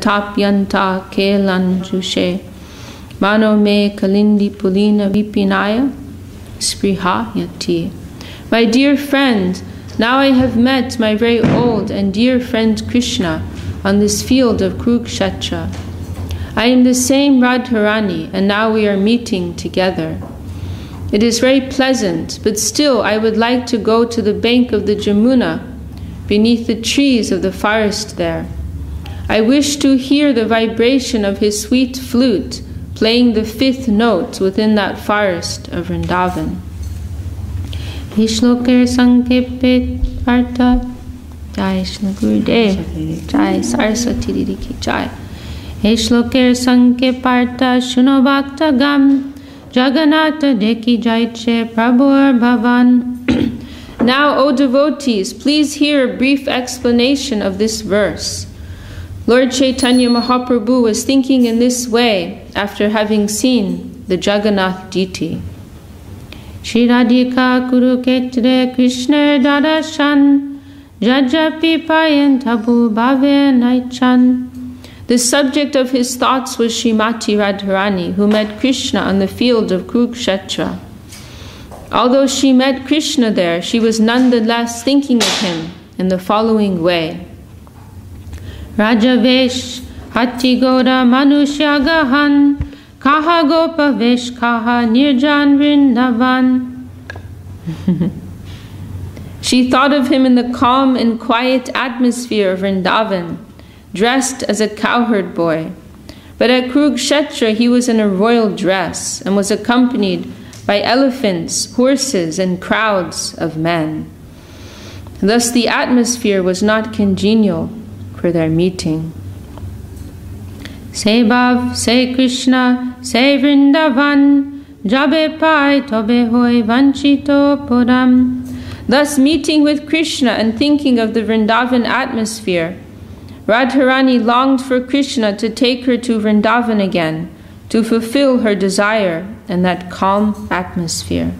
Pratapyanta kelan jushe mano me kalindi pulina vipinaya spriha yati. My dear friend, now I have met my very old and dear friend Krishna on this field of Kurukshetra. I am the same Radharani, and now we are meeting together. It is very pleasant, but still I would like to go to the bank of the Jamuna, beneath the trees of the forest there. I wish to hear the vibration of his sweet flute, playing the 5th note within that forest of Vrindavan. Vishloker Sankepet Arta Jai Shri Gurudev Jai Saraswati Didi Ki Jai. Shloker Sanke Parta Shuno Bhakta Gam Jagannatha Deki Ch.Ch Prabhur Bhavan. Now, O devotees, please hear a brief explanation of this verse. Lord Chaitanya Mahaprabhu was thinking in this way after having seen the Jagannath deity. Shri Radhika Kurukshetra Krishna Dadashan Jajapi Payan Tabu Bhave Naichan. The subject of his thoughts was Srimati Radharani, who met Krishna on the field of Kurukshetra. Although she met Krishna there, she was nonetheless thinking of him in the following way. Rajavesh Hati Goda Manushya Gahan Kaha Gopa Vesh Kaha Nirjan Vrindavan. She thought of him in the calm and quiet atmosphere of Vrindavan, dressed as a cowherd boy. But at Kurukshetra he was in a royal dress and was accompanied by elephants, horses, and crowds of men. Thus the atmosphere was not congenial for their meeting. Se Bhav, Se Krishna, Se Vrindavan, Jabe Pai Tobe Hoi Vanchito Puram. Thus meeting with Krishna and thinking of the Vrindavan atmosphere, Radharani longed for Krishna to take her to Vrindavan again, to fulfill her desire in that calm atmosphere.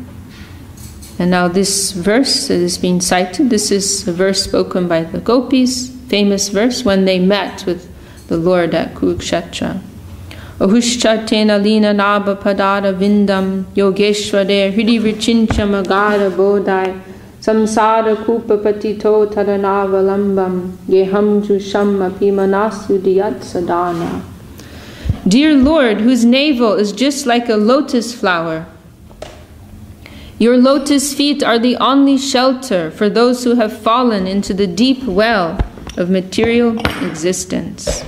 And now this verse that is being cited, this is a verse spoken by the gopis, famous verse when they met with the Lord at Kurukshetra. Ahushcha tena lina naba padada vindam yogeshware hridi vichincha magara bodhai samsara kupa patito tadanava yeham jusham apimanasyu diyat sadana. Dear Lord, whose navel is just like a lotus flower, your lotus feet are the only shelter for those who have fallen into the deep well of material existence.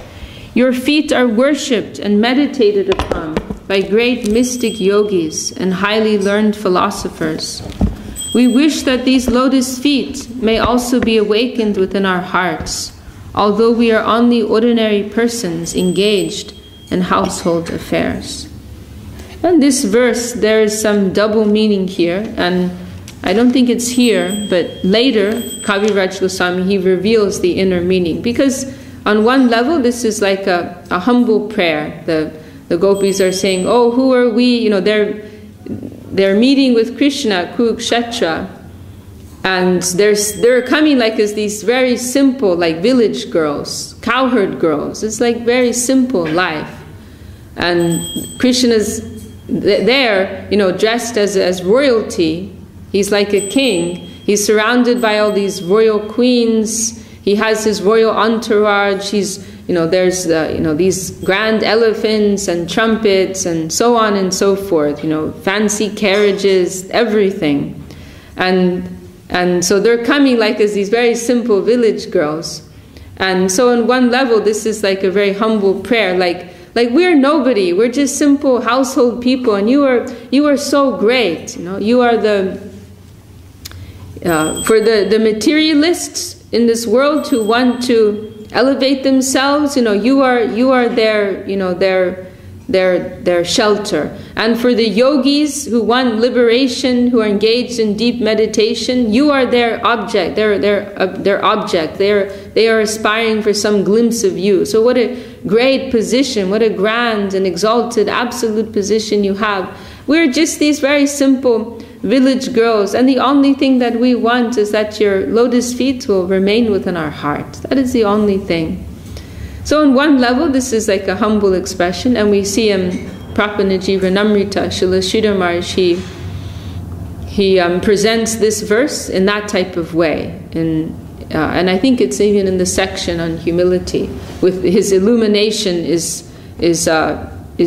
Your feet are worshipped and meditated upon by great mystic yogis and highly learned philosophers. We wish that these lotus feet may also be awakened within our hearts, although we are only ordinary persons engaged in household affairs. In this verse, there is some double meaning here, and I don't think it's here, but later, Kaviraj Goswami, he reveals the inner meaning. Because on one level, this is like a humble prayer. The gopis are saying, oh, who are we? You know, they're meeting with Krishna at Kurukshetra, and they're coming like as these very simple, like village girls, cowherd girls. It's like very simple life. And Krishna's there, you know, dressed as royalty. He's like a king. He's surrounded by all these royal queens. He has his royal entourage. He's, you know, there's these grand elephants and trumpets and so on and so forth. You know, fancy carriages, everything, and so they're coming like as these very simple village girls. And so on one level, this is like a very humble prayer, like we're nobody, we're just simple household people, and you are so great. You know, you are for the materialists in this world who want to elevate themselves. You know, you are their, you know, their shelter. And for the yogis who want liberation, who are engaged in deep meditation, you are their object. Their object. They are aspiring for some glimpse of you. So what a great position! What a grand and exalted, absolute position you have. We're just these very simple village girls, and the only thing that we want is that your lotus feet will remain within our heart. That is the only thing. So on one level, this is like a humble expression, and we see him, Prapanajivanamrita, Srila Sridhar Maharaj, he presents this verse in that type of way. And I think it's even in the section on humility, with his illumination is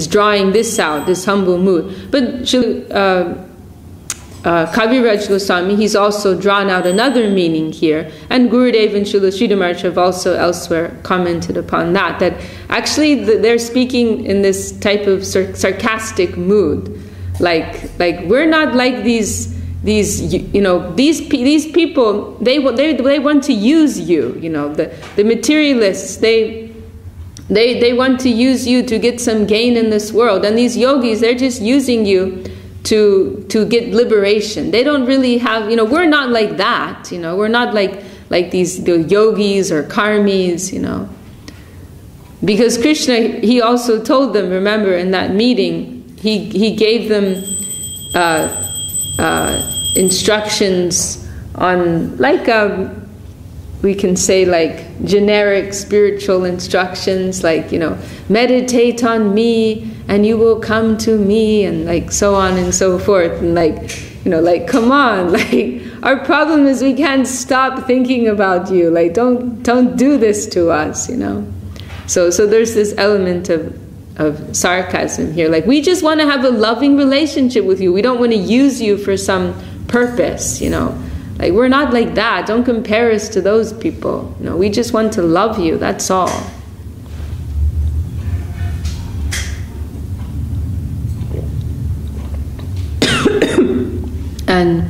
drawing this out, this humble mood. But Kaviraj Goswami, he's also drawn out another meaning here, and Gurudev and Srila Sridhar Maharaj have also elsewhere commented upon that actually they're speaking in this type of sarcastic mood, like we're not like these people, they want to use you, the materialists, they want to use you to get some gain in this world, and these yogis, they're just using you to get liberation. They don't really have, we're not like that, we're not like the yogis or karmis, because Krishna, he also told them, remember in that meeting, he gave them instructions on, we can say generic spiritual instructions, meditate on me and you will come to me, and so on and so forth, and come on, our problem is we can't stop thinking about you, don't do this to us, so there's this element of sarcasm here, we just want to have a loving relationship with you, we don't want to use you for some purpose, we're not like that, don't compare us to those people, we just want to love you, that's all. And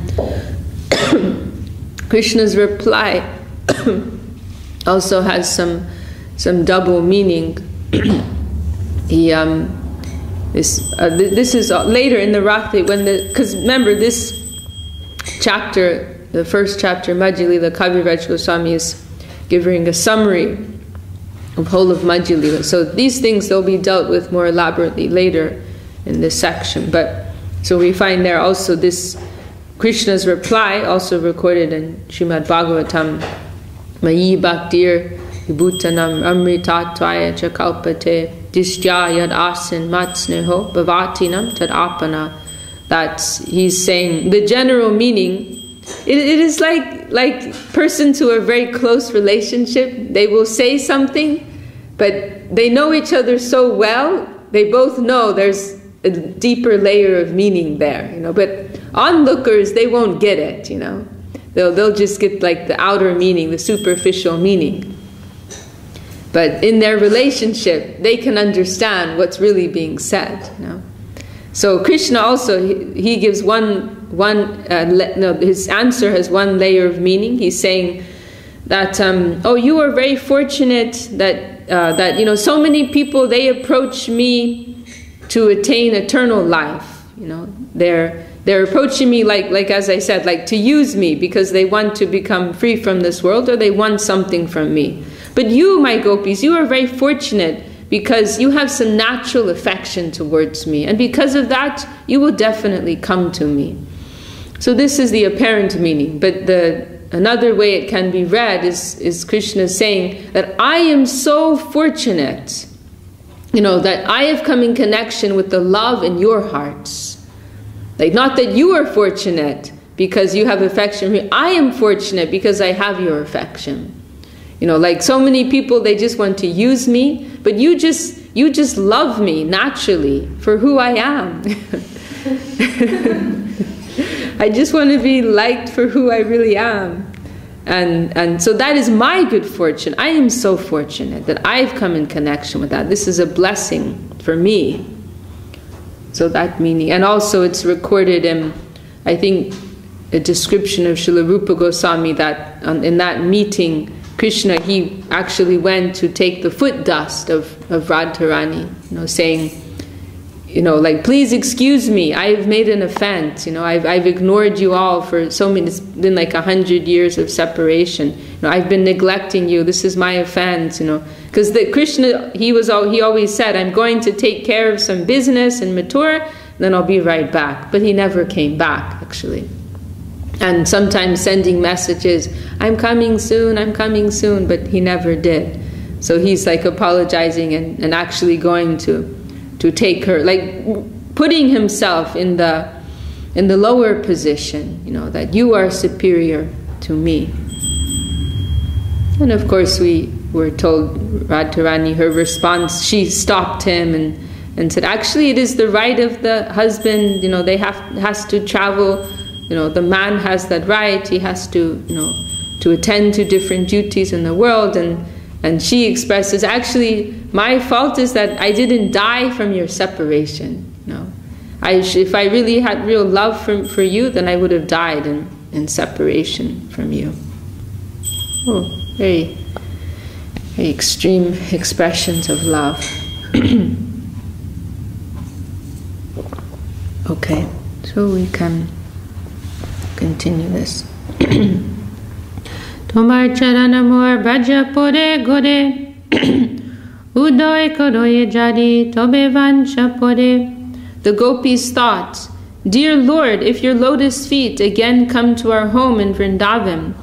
Krishna's reply also has some double meaning. This is later in the Rakti, because remember this chapter, the first chapter, Madhya Lila, Kaviraj Goswami is giving a summary of whole of Madhya Lila. So these things, they'll be dealt with more elaborately later in this section. But so we find there also this Krishna's reply, also recorded in Srimad Bhagavatam, Mayi Bhaktir Vibhutanam Amritatvaya Chakalpate Dishtya Yad Asin Matsneho Bhavatinam Tad Apana. That he's saying the general meaning, it is like persons who are very close relationship, they will say something, but they know each other so well, they both know there's a deeper layer of meaning there, but onlookers, they won't get it, they'll just get the outer meaning, the superficial meaning. But in their relationship, they can understand what's really being said, So Krishna also, he gives his answer has one layer of meaning. He's saying that, you are very fortunate that so many people, they approach me to attain eternal life. They're approaching me like as I said, to use me because they want to become free from this world, or they want something from me. But you, my gopis, you are very fortunate because you have some natural affection towards me, and because of that, you will definitely come to me. So this is the apparent meaning, but another way it can be read is Krishna saying that I am so fortunate, that I have come in connection with the love in your hearts. Not that you are fortunate because you have affection for me, I am fortunate because I have your affection. So many people, they just want to use me, but you just love me naturally for who I am. I just want to be liked for who I really am. And so that is my good fortune. I am so fortunate that I've come in connection with that. This is a blessing for me. So that meaning. And also it's recorded in, I think, a description of Srila Rupa Goswami that in that meeting, Krishna, he actually went to take the foot dust of Radharani, saying, please excuse me, I've made an offense, I've ignored you all for so many, it's been 100 years of separation, I've been neglecting you, this is my offense, because Krishna, he always said, I'm going to take care of some business in Mathura, then I'll be right back, but he never came back, actually. And sometimes sending messages, I'm coming soon, but he never did. So he's like apologizing and actually going to take her, like putting himself in the lower position, you know, that you are superior to me. And of course we were told Radharani, her response, she stopped him and said, actually it is the right of the husband, you know, has to travel, you know, the man has that right, he has to, you know, to attend to different duties in the world. And she expresses, actually my fault is that I didn't die from your separation, you know. If I really had real love for you, then I would have died in separation from you. Oh, very, very extreme expressions of love. Okay, so we can continue this. Tomar charanamor bhaja pore gore udoy koroye jari tobe vancha pore. The gopis thought, dear Lord, if your lotus feet again come to our home in Vrindavan,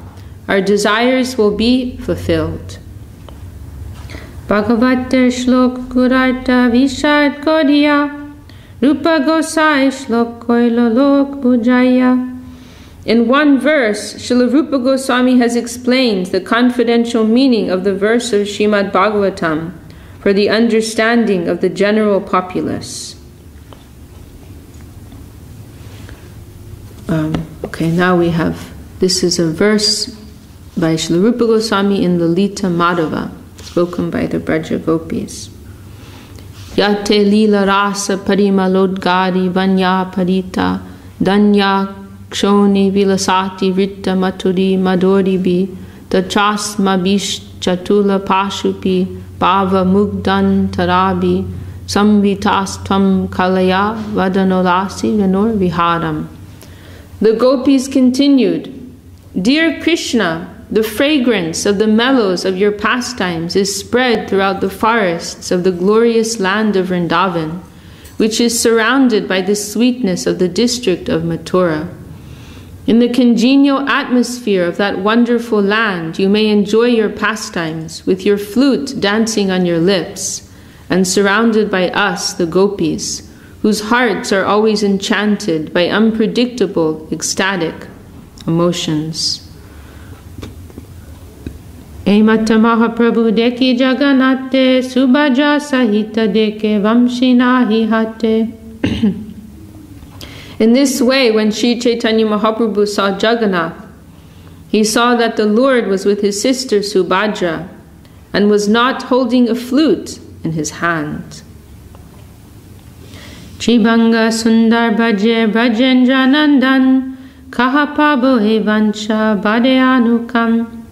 our desires will be fulfilled. Bhagavata shlok kurarta vishad kodiya rupa gosai shlok koilo lok bujaya. In one verse, Srila Rupa Goswami has explained the confidential meaning of the verse of Srimad Bhagavatam for the understanding of the general populace. Okay, now we have, this is a verse by Srila Rupa Goswami in Lalita Madhava, spoken by the Braja Gopis. Yate Lila Rasa Parimalodgari Vanya Parita Danya Kshoni Vilasati Ritta Maturi Madoribi Tachas Mabish Chatula Pashupi Bhava Mugdan Tarabi Samvitas Tvam Kalaya Vadanolasi Venor Viharam. The gopis continued, dear Krishna, the fragrance of the mellows of your pastimes is spread throughout the forests of the glorious land of Vrindavan, which is surrounded by the sweetness of the district of Mathura. In the congenial atmosphere of that wonderful land, you may enjoy your pastimes with your flute dancing on your lips, and surrounded by us, the gopis, whose hearts are always enchanted by unpredictable, ecstatic emotions. Emata Mahaprabhu deki Jagannathe Subhaja Sahita deke Vamshinahi hate. In this way, when Sri Chaitanya Mahaprabhu saw Jagannath, he saw that the Lord was with his sister Subhadra and was not holding a flute in his hand. Chibanga Sundar Bhaje Brajendra Nandan Kahapa Bohe Vancha Bade Anukam.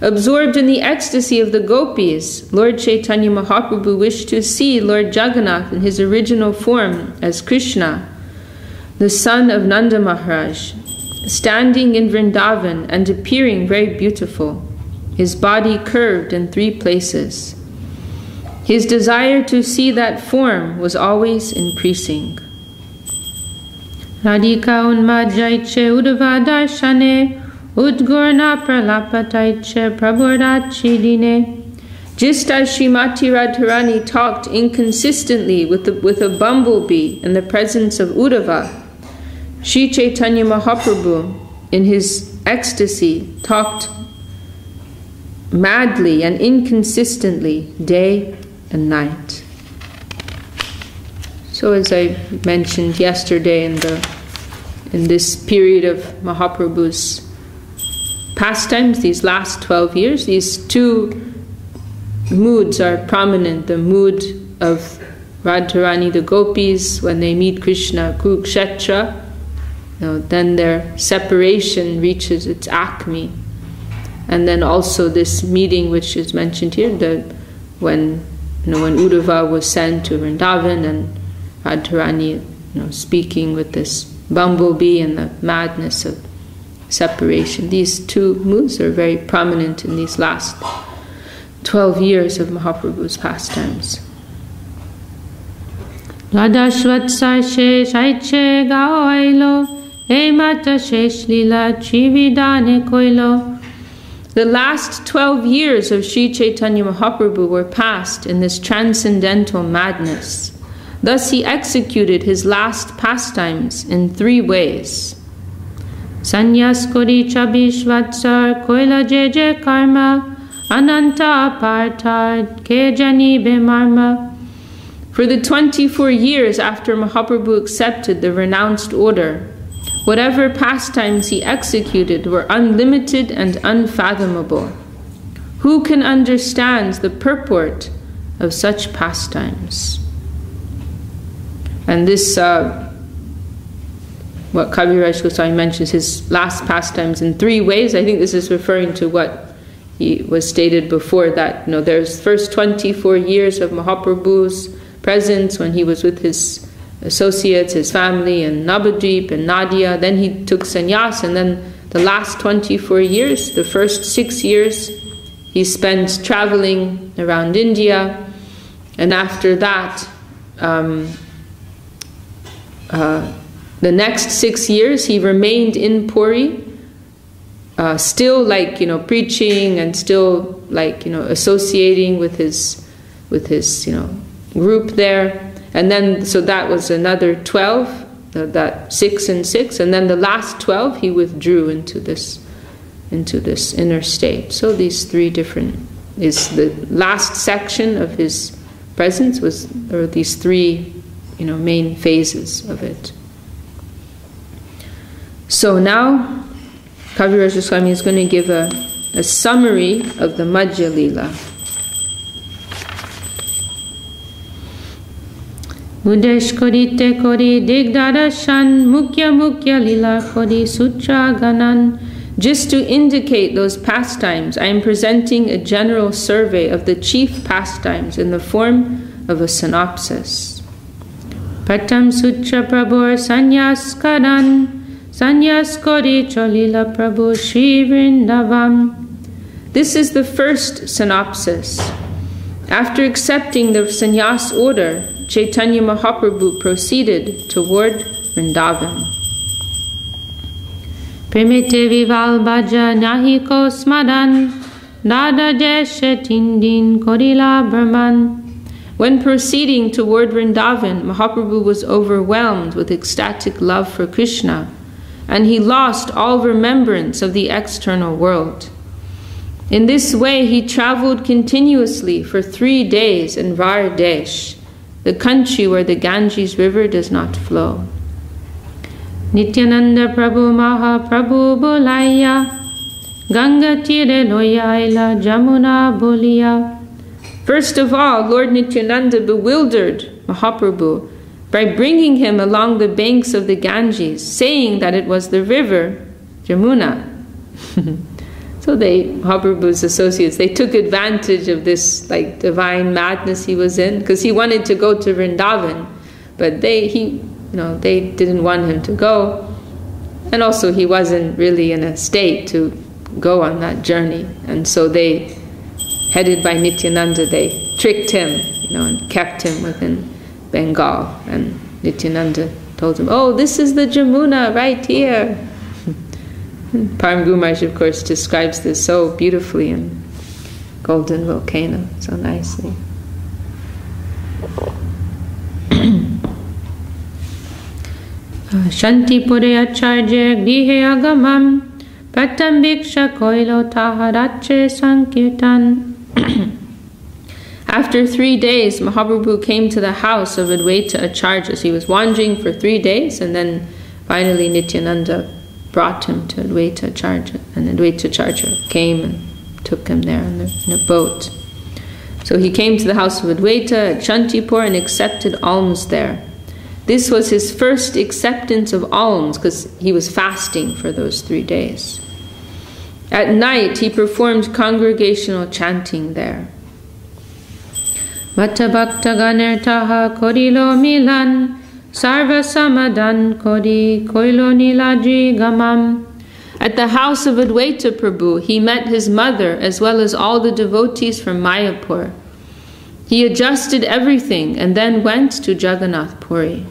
Absorbed in the ecstasy of the gopis, Lord Chaitanya Mahaprabhu wished to see Lord Jagannath in his original form as Krishna, the son of Nanda Maharaj, standing in Vrindavan and appearing very beautiful, his body curved in 3 places. His desire to see that form was always increasing. Radhika unmadjaiche udava darshane udgurna pralapataiche prabodachidine. Just as Srimati Radharani talked inconsistently with a bumblebee in the presence of Uddhava, Sri Chaitanya Mahaprabhu, in his ecstasy, talked madly and inconsistently day and night. So as I mentioned yesterday, in this period of Mahaprabhu's pastimes, these last 12 years, these 2 moods are prominent. The mood of Radharani, the gopis, when they meet Krishna, Kurukshetra, then their separation reaches its acme. And then also this meeting which is mentioned here, when Uddhava was sent to Vrindavan and Radharani speaking with this bumblebee and the madness of separation. These 2 moods are very prominent in these last 12 years of Mahaprabhu's pastimes. Radhashvatsa Ch.Ch gaoilo emata shesh lila chividane koilo. The last 12 years of Sri Chaitanya Mahaprabhu were passed in this transcendental madness. Thus he executed his last pastimes in 3 ways. Sanyas kori 26 vatsar koila je karma ananta apartar ke jani bemarma. For the 24 years after Mahaprabhu accepted the renounced order, whatever pastimes he executed were unlimited and unfathomable. Who can understand the purport of such pastimes? And this, what Kaviraj Goswami mentions, his last pastimes in 3 ways, I think this is referring to what he was stated before, that there's first 24 years of Mahaprabhu's presence when he was with his associates, his family, and Navadvip and Nadia. Then he took sannyas, and then the last 24 years, the first 6 years, he spent traveling around India. And after that, the next 6 years, he remained in Puri, still preaching and still associating with his group there. And then, so that was another 12, that 6 and 6, and then the last 12 he withdrew into this inner state. So these 3 different, is the last section of his presence or these 3, main phases of it. So now, Kaviraj Goswami is going to give a summary of the Madhya Lila. Udesh korite kori digdarashan mukya lila kori sutra ganan. Just to indicate those pastimes, I am presenting a general survey of the chief pastimes in the form of a synopsis. Pratam sutra prabhur sanyas karan sanyas kori cholila prabhu Shri Vrindavam. This is the first synopsis. After accepting the sannyas order, Chaitanya Mahaprabhu proceeded toward Vrindavan. Primite vival bhaja nahi ko smaran dada deshe tindin korila brahman. When proceeding toward Vrindavan, Mahaprabhu was overwhelmed with ecstatic love for Krishna, and he lost all remembrance of the external world. In this way, he traveled continuously for 3 days in Vardesh, the country where the Ganges river does not flow. Nityananda Prabhu Maha Prabhu Bolaya Ganga Tire Loyaila Jamuna Bolia. First of all, Lord Nityananda bewildered Mahaprabhu by bringing him along the banks of the Ganges, saying that it was the river Jamuna. So Mahaprabhu's associates, they took advantage of this divine madness he was in, because he wanted to go to Vrindavan, but they didn't want him to go, and also he wasn't really in a state to go on that journey. And so they, headed by Nityananda, they tricked him, and kept him within Bengal. And Nityananda told him, "Oh, this is the Jamuna right here." Param Guru Maharaj, of course, describes this so beautifully in Golden Volcano, so nicely. Shanti Pure Acharya Grihe Agamam Pratam Bhiksha Koilo Taharache Sankirtan. After 3 days, Mahaprabhu came to the house of Advaita Acharya. So he was wandering for 3 days, and then finally Nityananda brought him to Advaita Acharya, and Advaita Acharya came and took him there in a boat. So he came to the house of Advaita at Shantipur and accepted alms there. This was his first acceptance of alms, because he was fasting for those 3 days. At night, he performed congregational chanting there. Vata Bhakta Ganertaha Korilo Milan Sarva Samadan Kori Koilo Niladri Gamam. At the house of Advaita Prabhu, he met his mother as well as all the devotees from Mayapur. He adjusted everything and then went to Jagannath Puri.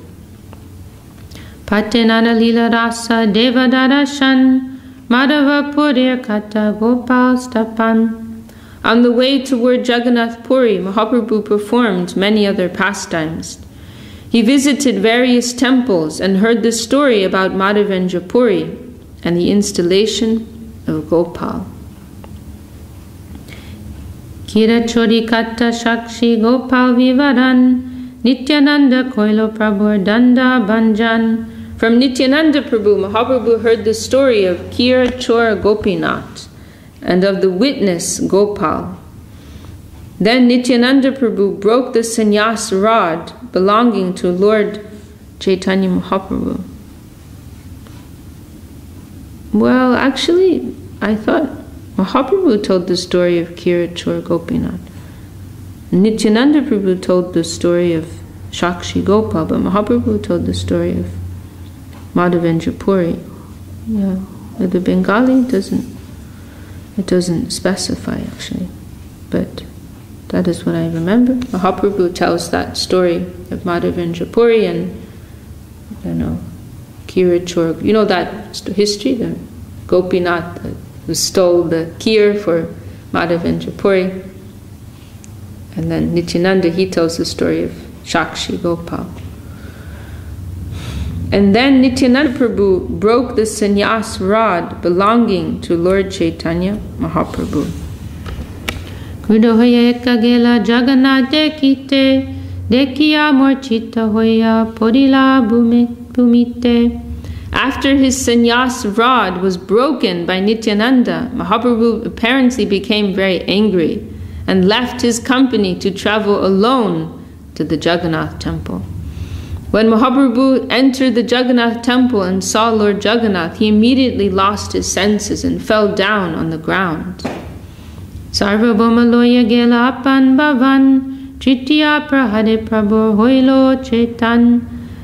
Patenana Lila Rasa Devadarashan Madhava Purir Kata Gopal Stapan. On the way toward Jagannath Puri, Mahaprabhu performed many other pastimes. He visited various temples and heard the story about Madhavendra Puri and the installation of Gopal. Kira Chori Kata Shakshi Gopal Vivaran Nityananda Koilo Prabhu Danda Banjan. From Nityananda Prabhu, Mahaprabhu heard the story of Kira Chor Gopinath and of the witness Gopal. Then Nityananda Prabhu broke the sannyas rod belonging to Lord Chaitanya Mahaprabhu. Well, actually, I thought Mahaprabhu told the story of Kira Chor Gopinath. Nityananda Prabhu told the story of Shakshi Gopal, but Mahaprabhu told the story of Madhavendra Puri. Yeah, the Bengali doesn't specify actually, but that is what I remember. Mahaprabhu tells that story of Madhavendra Puri and Kira Chor. You know that history, the Gopinath who stole the kheer for Madhavendra Puri, and then Nityananda, he tells the story of Shakshi Gopal. And then Nityananda Prabhu broke the sannyas rod belonging to Lord Chaitanya Mahaprabhu. Kudohoya ekagela Jagannath dekite, dekiya morchita hoya podila bhumite. After his sannyas rod was broken by Nityananda, Mahaprabhu apparently became very angry and left his company to travel alone to the Jagannath temple. When Mahaprabhu entered the Jagannath temple and saw Lord Jagannath, he immediately lost his senses and fell down on the ground. Sarvabhoma loya gela apan bhavan, tritiya prahade prabhu hoilo chetan.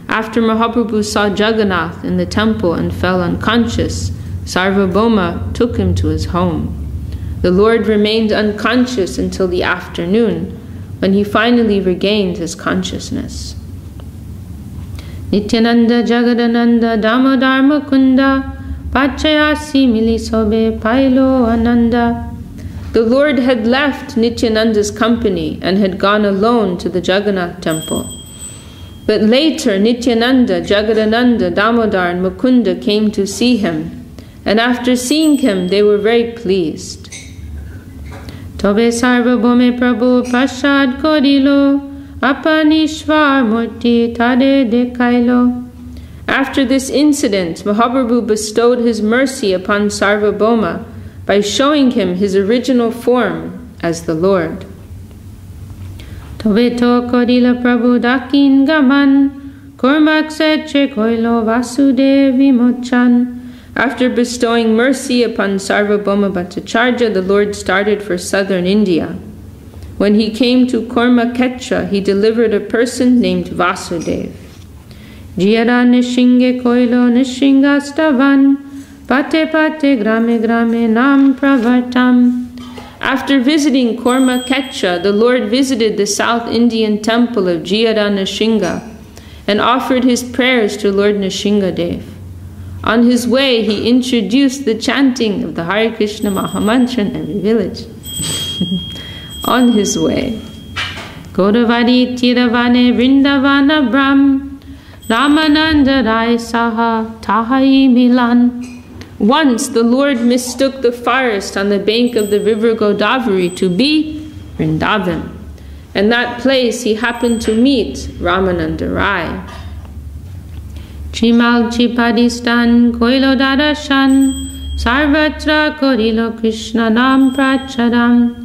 After Mahaprabhu saw Jagannath in the temple and fell unconscious, Sarvabhoma took him to his home. The Lord remained unconscious until the afternoon, when he finally regained his consciousness. Nityananda Jagadananda Damodar Mukunda Pachayasi Milisobe Pailo Ananda. The Lord had left Nityananda's company and had gone alone to the Jagannath temple. But later Nityananda, Jagadananda, Damodar and Mukunda came to see him, and after seeing him they were very pleased. Tobe Sarvabhome Prabhu Prasad Korilo Apanishvar Murti Tade Dekailo. After this incident, Mahaprabhu bestowed his mercy upon Sarvabhoma by showing him his original form as the Lord. Toveto Korila Prabhu Dakin Gaman Kormak Ch.Ch Koilo Vasudevi Mochan. After bestowing mercy upon Sarvabhoma Bhattacharya, the Lord started for southern India. When he came to Kormaketra, he delivered a person named Vasudev. Jiyada Nishinge Koilo Nishingastavan Pate Pate Grame Grame Nam Pravartam. After visiting Kormaketra, the Lord visited the South Indian temple of Jiyada Nishinga and offered his prayers to Lord Nishingadev. On his way, he introduced the chanting of the Hare Krishna Mahamantra in every village. On his way. Godavari Tiravane Vrindavana Brahm Ramananda Rai Saha Tahai Milan. Once the Lord mistook the forest on the bank of the river Godavari to be Vrindavan. In that place he happened to meet Ramananda Rai. Chimal Chipadistan Koilo Darashan Sarvatra Korilo Krishna Nam Pracharam.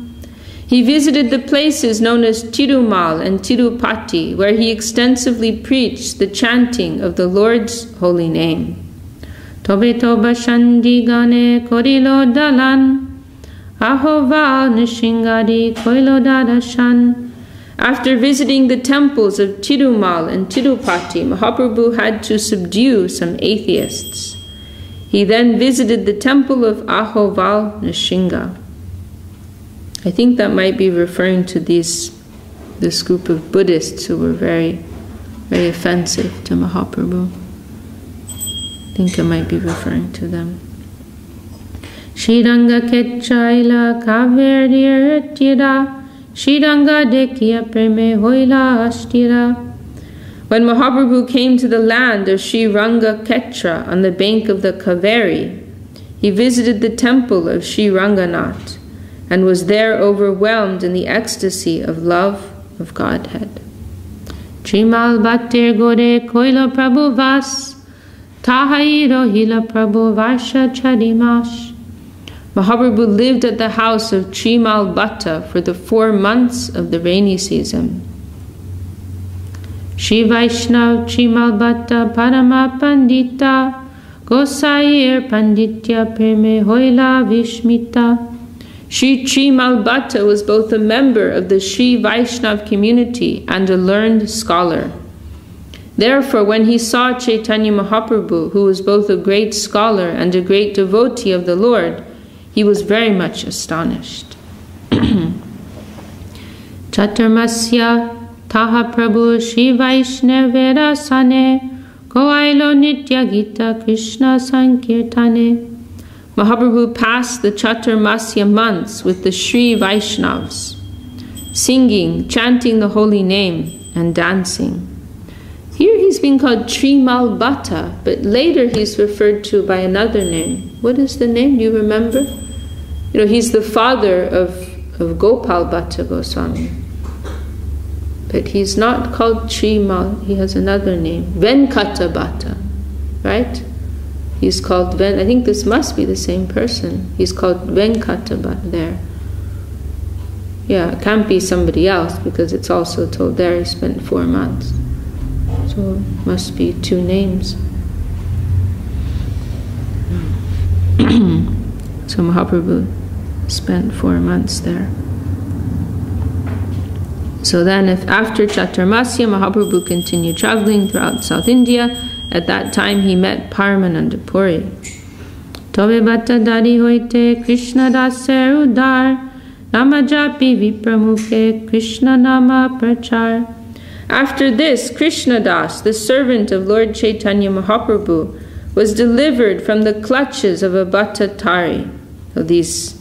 He visited the places known as Tirumal and Tirupati, where he extensively preached the chanting of the Lord's holy name. Tobe toba shandi gane korilo dalan, ahoval nishingadi koilo darashan. After visiting the temples of Tirumal and Tirupati, Mahaprabhu had to subdue some atheists. He then visited the temple of Ahoval Nishinga. I think that might be referring to this group of Buddhists who were very, very offensive to Mahaprabhu. I think it might be referring to them. Shiranga Ch.Ch Kaverir Tira Shiranga Dekya Preme Hoila Ashtira. When Mahaprabhu came to the land of Shiranga Ch.Ch on the bank of the Kaveri, he visited the temple of Sri Ranganath and was there overwhelmed in the ecstasy of love of Godhead. Trimal Bhattir Gore Koilo Prabhu Vas Tahai Rohila Prabhu Varsha Chadimash. Mahaprabhu lived at the house of Trimal Bhatta for the 4 months of the rainy season. Shri Vaishnav Trimal Bhatta Parama Pandita Gosair Panditya Preme Hoila Vishmita. Shri Trimal Bhatta was both a member of the Shri Vaishnav community and a learned scholar. Therefore, when he saw Chaitanya Mahaprabhu, who was both a great scholar and a great devotee of the Lord, he was very much astonished. Chaturmasya Taha Prabhu Shri Vaishnavera Sane Koailo Nitya Gita Krishna Sankirtane. Mahaprabhu passed the Chaturmasya months with the Shri Vaishnavas, singing, chanting the holy name, and dancing. Here he's being called Trimal Bhatta, but later he's referred to by another name. What is the name? Do you remember? You know, he's the father of Gopal Bhatta Goswami. But he's not called Trimal, he has another name. Venkata Bhatta, right? He's called I think this must be the same person. He's called Venkata Bhatta there. Yeah, it can't be somebody else because it's also told there he spent 4 months. So it must be 2 names. So Mahaprabhu spent 4 months there. So then after Chaturmasya, Mahaprabhu continued traveling throughout South India. At that time he met Paramananda Puri. Tobe bhatta dari hoite Krishna daser udar namajapi vipramukhe Krishna nama prachar. After this, Krishna Das, the servant of Lord Chaitanya Mahaprabhu, was delivered from the clutches of a Bhattatari. So these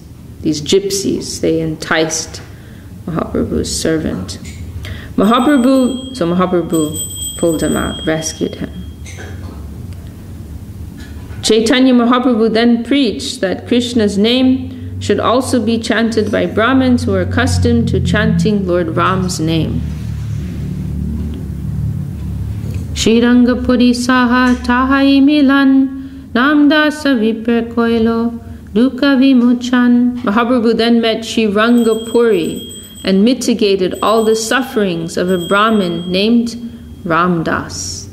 gypsies, they enticed Mahaprabhu's servant. Mahaprabhu pulled him out, rescued him. Chaitanya Mahaprabhu then preached that Krishna's name should also be chanted by Brahmins who are accustomed to chanting Lord Ram's name. Shirangapuri Saha Tahai Milan Namdasa Vipra Koilo Dukkha Vimuchan. Mahaprabhu then met Shirangapuri and mitigated all the sufferings of a Brahmin named Ramdas.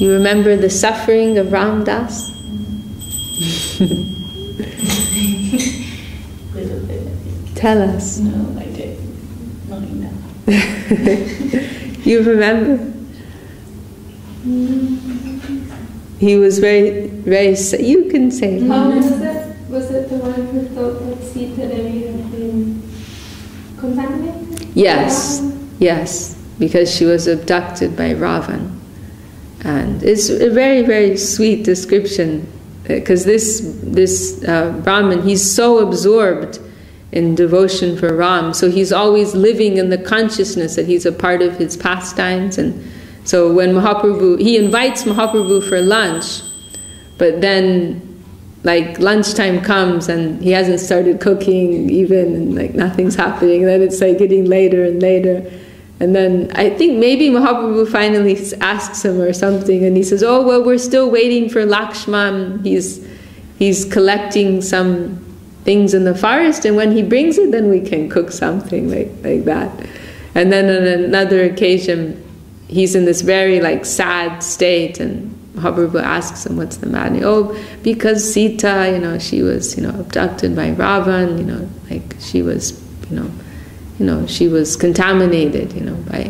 You remember the suffering of Ramdas? Tell us. No, I didn't. Not enough. You remember? He was very, very. You can say. How was it? Was it the one who thought that Sita Devi had been contaminated? Yes, yes, because she was abducted by Ravan. And it's a very, very sweet description, because this Brahmin, he's so absorbed in devotion for Ram, so he's always living in the consciousness that he's a part of his pastimes. And so when Mahaprabhu, he invites Mahaprabhu for lunch, but then like lunchtime comes and he hasn't started cooking even, and like nothing's happening, and then it's like getting later and later. And then I think maybe Mahaprabhu finally asks him or something, and he says, oh, well, we're still waiting for Lakshman. He's collecting some things in the forest, and when he brings it, then we can cook something like that. And then on another occasion, he's in this very like sad state, and Mahaprabhu asks him, what's the matter? Oh, because Sita, she was, abducted by Ravan, like she was, she was contaminated,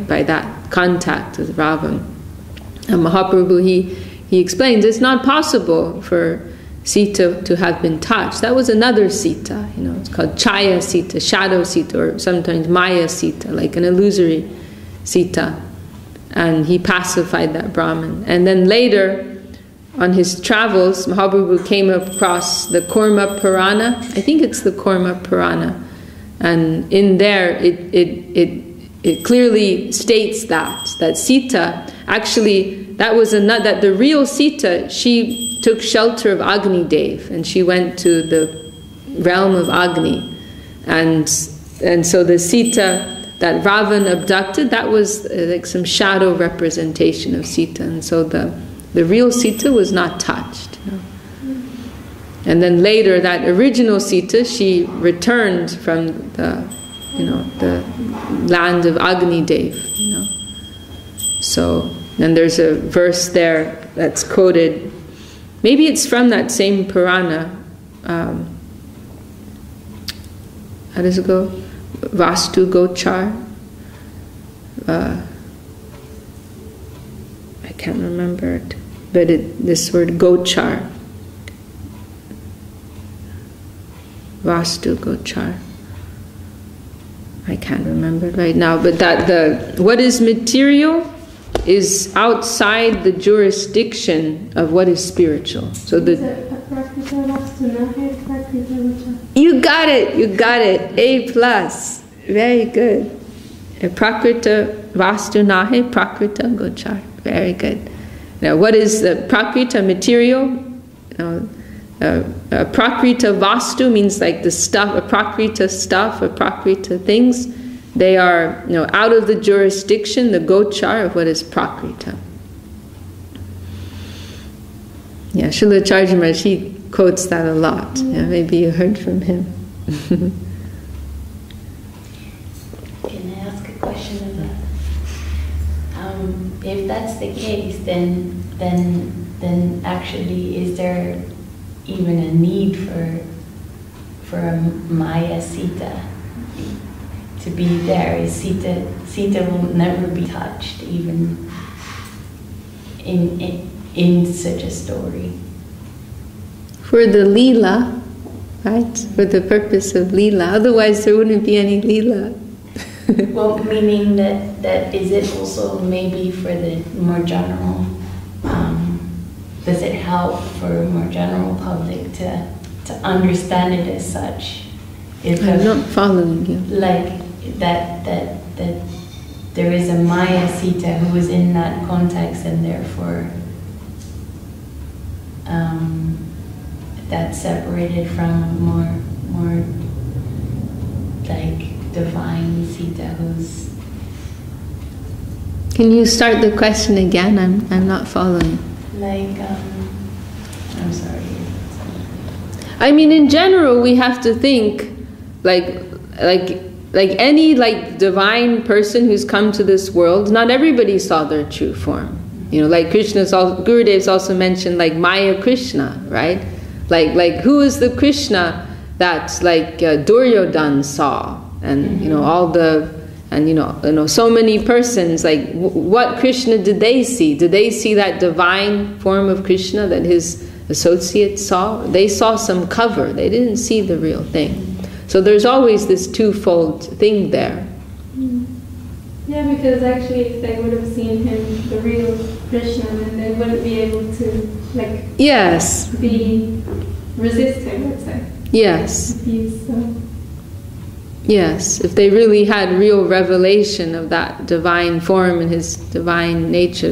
by that contact with Ravan. And Mahaprabhu, he explains it's not possible for Sita to have been touched. That was another Sita, it's called Chaya Sita, shadow Sita, or sometimes Maya Sita, like an illusory Sita. And he pacified that Brahmin. And then later, on his travels, Mahaprabhu came across the Korma Purana. I think it's the Korma Purana. And in there, it clearly states that Sita, actually, that the real Sita, she took shelter of Agni Dev, and she went to the realm of Agni. And so the Sita that Ravan abducted, that was like some shadow representation of Sita. And so the real Sita was not touched. You know? And then later, that original Sita, she returned from the land of Agni Dev. You know? So, and there's a verse there that's quoted. Maybe it's from that same Purana. How does it go? Vastu Gochar. I can't remember it, but this word Gochar. Vastu Gochar. I can't remember it right now, but what is material is outside the jurisdiction of what is spiritual. So you got it. A+. Very good. Prakrita Vastu Nahe Prakrita Gochar. Very good. Now, what is the Prakrita material? Prakrita Vastu means like the stuff, a Prakrita stuff, a Prakrita things. They are, out of the jurisdiction, the Gochar of what is Prakrita. Yeah, Srila Charjima, he quotes that a lot. Yeah, maybe you heard from him. Can I ask a question about if that's the case, then actually, is there even a need for a Maya Sita to be there? Is Sita will never be touched, even in such a story. For the Lila, right? For the purpose of Lila. Otherwise there wouldn't be any Lila. Well, meaning that is it also maybe for the more general, does it help for a more general public to understand it as such? I'm not following you. Like that there is a Maya Sita who is in that context, and therefore that's separated from more like divine Sita who's. Can you start the question again? I'm not following. Like I'm sorry. I mean, in general, we have to think like any divine person who's come to this world. Not everybody saw their true form. Like Gurudev's also mentioned like Maya Krishna, right? Like who is the Krishna that Duryodhana saw, and all the. And so many persons, like what Krishna did they see? Did they see that divine form of Krishna that his associates saw? They saw some cover. They didn't see the real thing. So there's always this twofold thing there. Yeah, because actually if they would have seen him, the real Krishna, then they wouldn't be able to yes, resist him, let's say. Yes. So. Yes, if they really had real revelation of that divine form and his divine nature,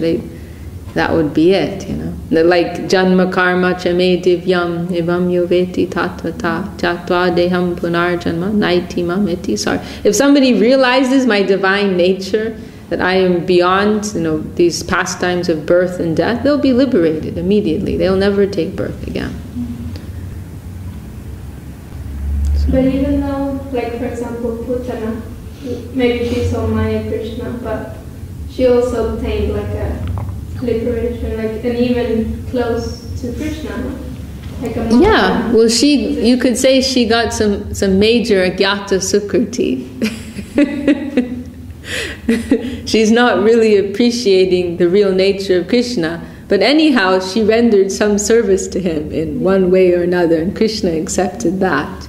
that would be it, Like Janma Karma Chame Divyam Evam Yoveti Tatvata Chatva Deham Punar Janma Naiti Mameti. Sorry. If somebody realizes my divine nature, that I am beyond, these pastimes of birth and death, they'll be liberated immediately. They'll never take birth again. But even though, like for example, Putana, maybe she saw Maya Krishna, but she also obtained like a liberation, and even close to Krishna, like a monk. Yeah, well, you could say she got some major Agyata Sukriti. She's not really appreciating the real nature of Krishna, but anyhow, she rendered some service to him in one way or another, and Krishna accepted that.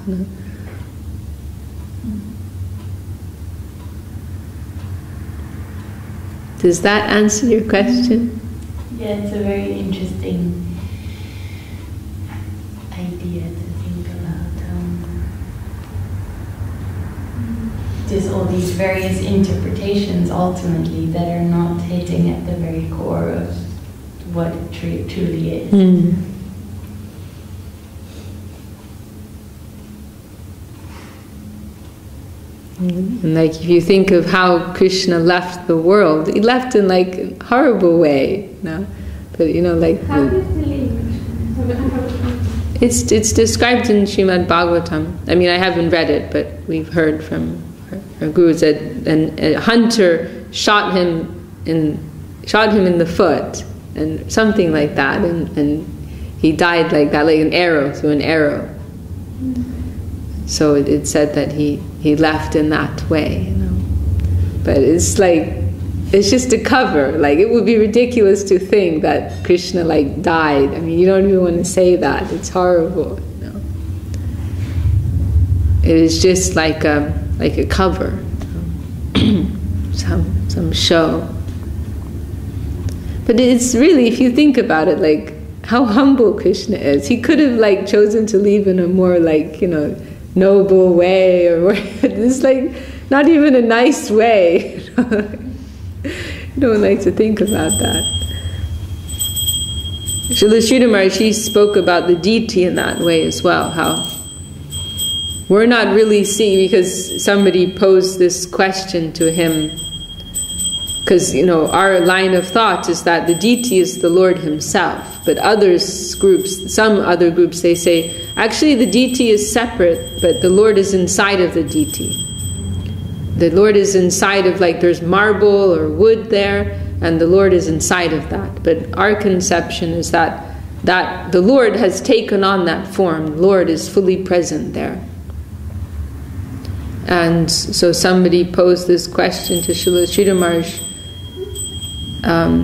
Does that answer your question? Yeah, it's a very interesting idea to think about just all these various interpretations ultimately that are not hitting at the very core of what it truly is. And like if you think of how Krishna left the world, he left in like a horrible way, you know? But you know, like how did he leave? it's described in Srimad Bhagavatam. I mean, I haven't read it, but we've heard from our gurus that a hunter shot him in the foot, and something like that, and he died like that, like an arrow through an arrow. So it said that he left in that way, you know. But it's like, it's just a cover. Like, it would be ridiculous to think that Krishna like died. I mean, you don't even want to say that. It's horrible, you know. It is just like a cover, some show. But it's really, if you think about it, like how humble Krishna is. He could have like chosen to leave in a more like, you know, noble way, or it's like not even a nice way. You don't like to think about that. Srila Sridhar Maharaj spoke about the deity in that way as well, how we're not really seeing, because somebody posed this question to him, because you know our line of thought is that the deity is the Lord himself, but some other groups, they say actually the deity is separate, but the Lord is inside of the deity. The Lord is inside of, like, there's marble or wood there, and the Lord is inside of that. But our conception is that the Lord has taken on that form. The Lord is fully present there. And so somebody posed this question to Srila Sridhar Maharaj.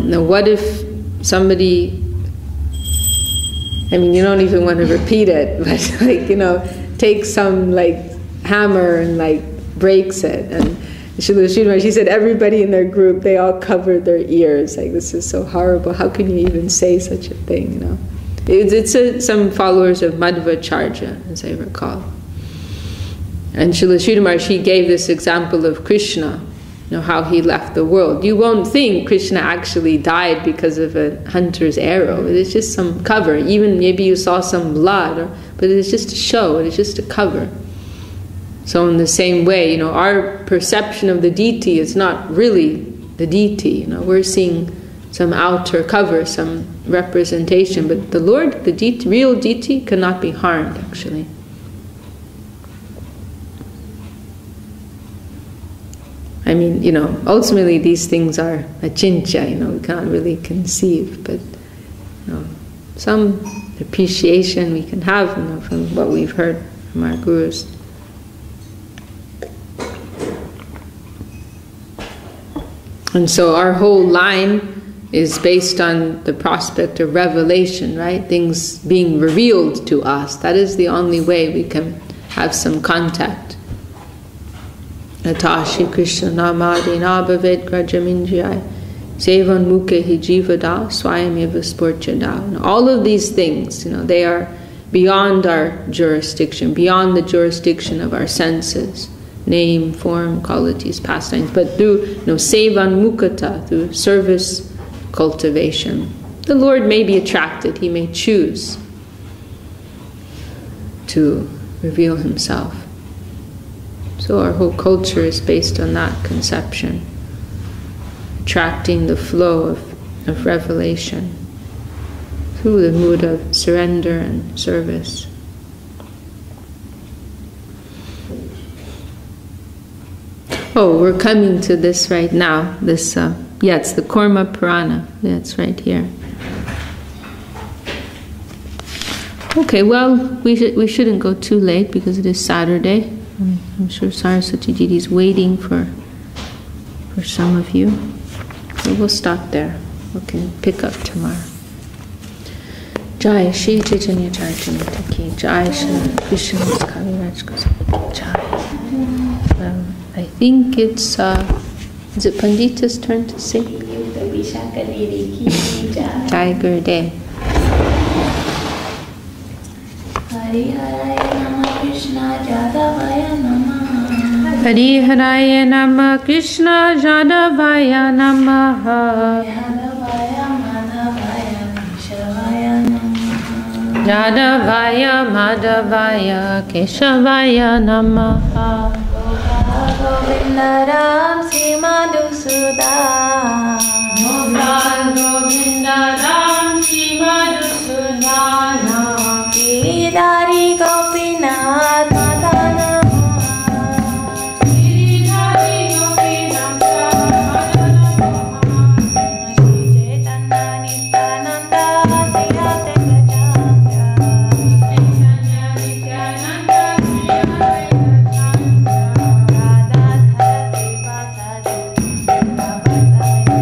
Now what if somebody, I mean, you don't even want to repeat it, but like, you know, takes some like hammer and like breaks it. And Srila Sridhar Maharaj, she said everybody in their group, they all covered their ears. Like, this is so horrible. How can you even say such a thing, you know? It's some followers of Madhya, as I recall. And Srila Sridhar Maharaj, he gave this example of Krishna, you know, how he left the world. You won't think Krishna actually died because of a hunter's arrow. It is just some cover. Even maybe you saw some blood, but it is just a show. It is just a cover. So in the same way, you know, our perception of the deity is not really the deity. You know, we're seeing some outer cover, some representation, but the Lord, the deity, real deity, cannot be harmed, actually. I mean, you know, ultimately these things are Ch.Ch, you know, we can't really conceive, but, you know, some appreciation we can have, you know, from what we've heard from our gurus. And so our whole line is based on the prospect of revelation, right? Things being revealed to us. That is the only way we can have some contact. Natashi Krishna namadi nabhavet grajamindriyai sevan mukhe jivada swayameva sporchada. All of these things, you know, they are beyond our jurisdiction, beyond the jurisdiction of our senses. Name, form, qualities, pastimes, but through, you know, sevan mukata, through service, cultivation, the Lord may be attracted. He may choose to reveal himself. So our whole culture is based on that conception, attracting the flow of revelation through the mood of surrender and service. Oh, we're coming to this right now. This, yeah, it's the Korma Purana. That's right here. Okay, well, we shouldn't go too late because it is Saturday. I'm sure Saraswati Didi is waiting for some of you. So we'll stop there. We can pick up tomorrow. Jai Shri Chaitanya Charitamrita Ki Jai Shri Vishnu Kaviraj Jai. I think it's, is it Pandita's turn to sing? Vishaka Lili Ki Jai. Jai Gurudev. Hariharaya Nama Krishna Jadavaya Namaha. Hariharaya Nama Krishna Jadavaya Namaha. Jadavaya Madhavaya Keshavaya Namaha. Jadavaya Madhavaya Keshavaya Namaha. Govinda Ram Sri Madhusudan. Govinda Ram Sri Madhusudana. Giridhari Gopinath Madha Namaha. Giridhari Gopinath Madha Namaha. Shri Chaitanya Nityananda Sri Radha Gajendra. Chaitanya Nityananda Sri Radha Gajendra. Radha Dhati Vasadi Bhavata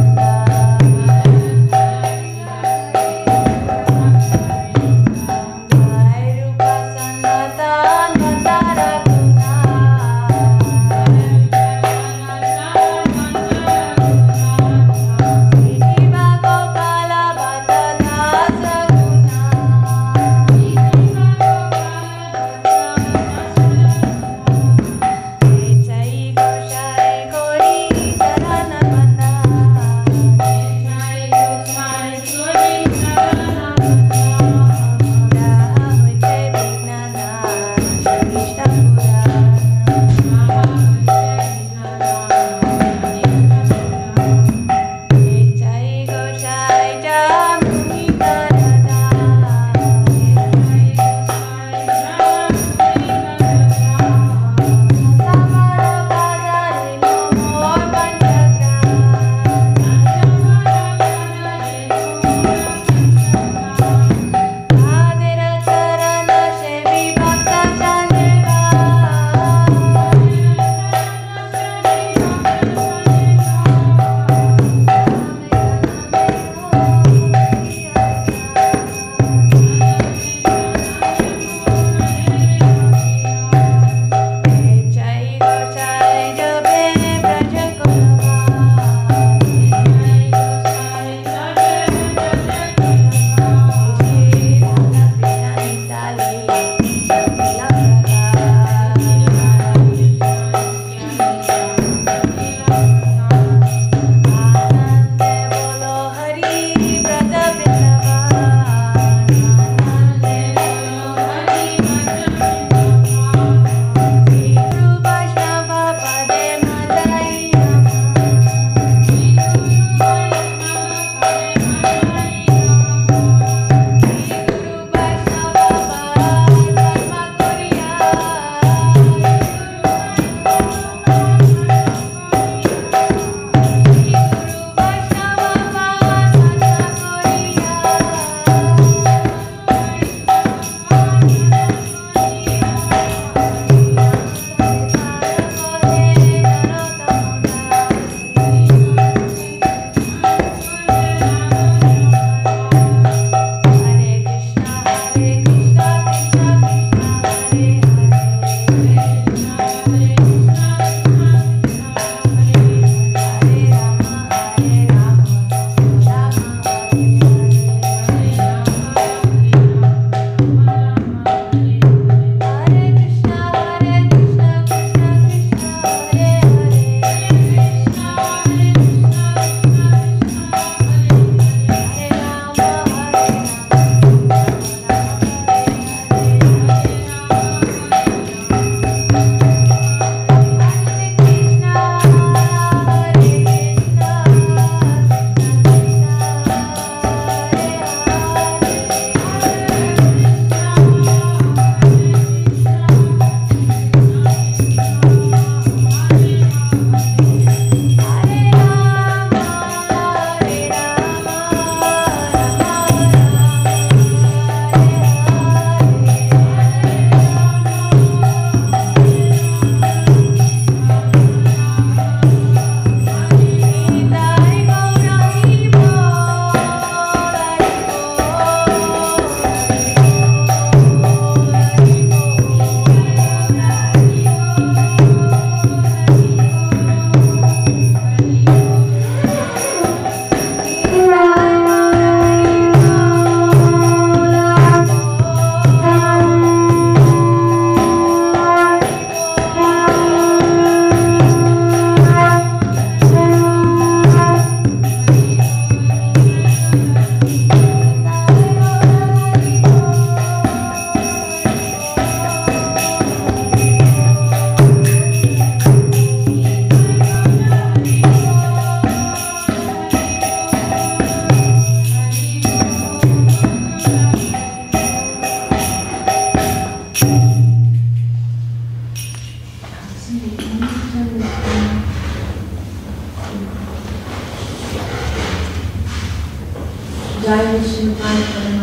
Jai Vishaka,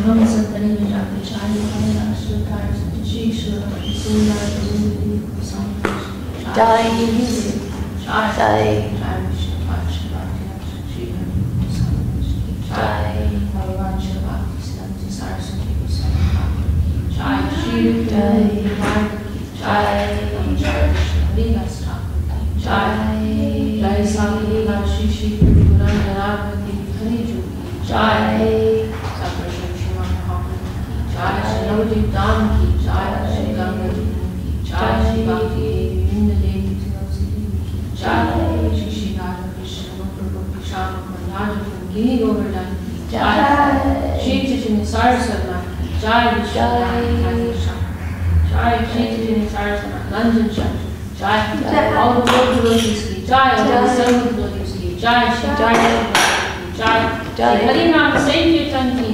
Namaha Santani Vijaka, Jai Hare Ashwata, Ch.Ch, Sundar, Jai Jai Vishaka, Jai Bhagavan Bhakti Siddhanta Saraswati Jai Shri Jai Jai Lila Jai Jai Sakhi Shri Shri Guru Naravati Hari Ju Jai Saprasham Shima Mahaprabhu Jai Shri Navadip Dham Ki Jai Shri Ganga Ji Ki Jai Shri Bhakti Vinda Devi Tulsi Jai Shri Shri Radha Krishna Prabhu Vishaka Madhya Giri Govardhan Jai Shri Ch.Ch Saraswati Jai Vishaka Jai Ch.Ch Saraswati Nandan Shah Jai all the world devotees ki Jai all the seven devotees ki Jai Shri Jai Jai Jai Hari Nam Sankirtan ki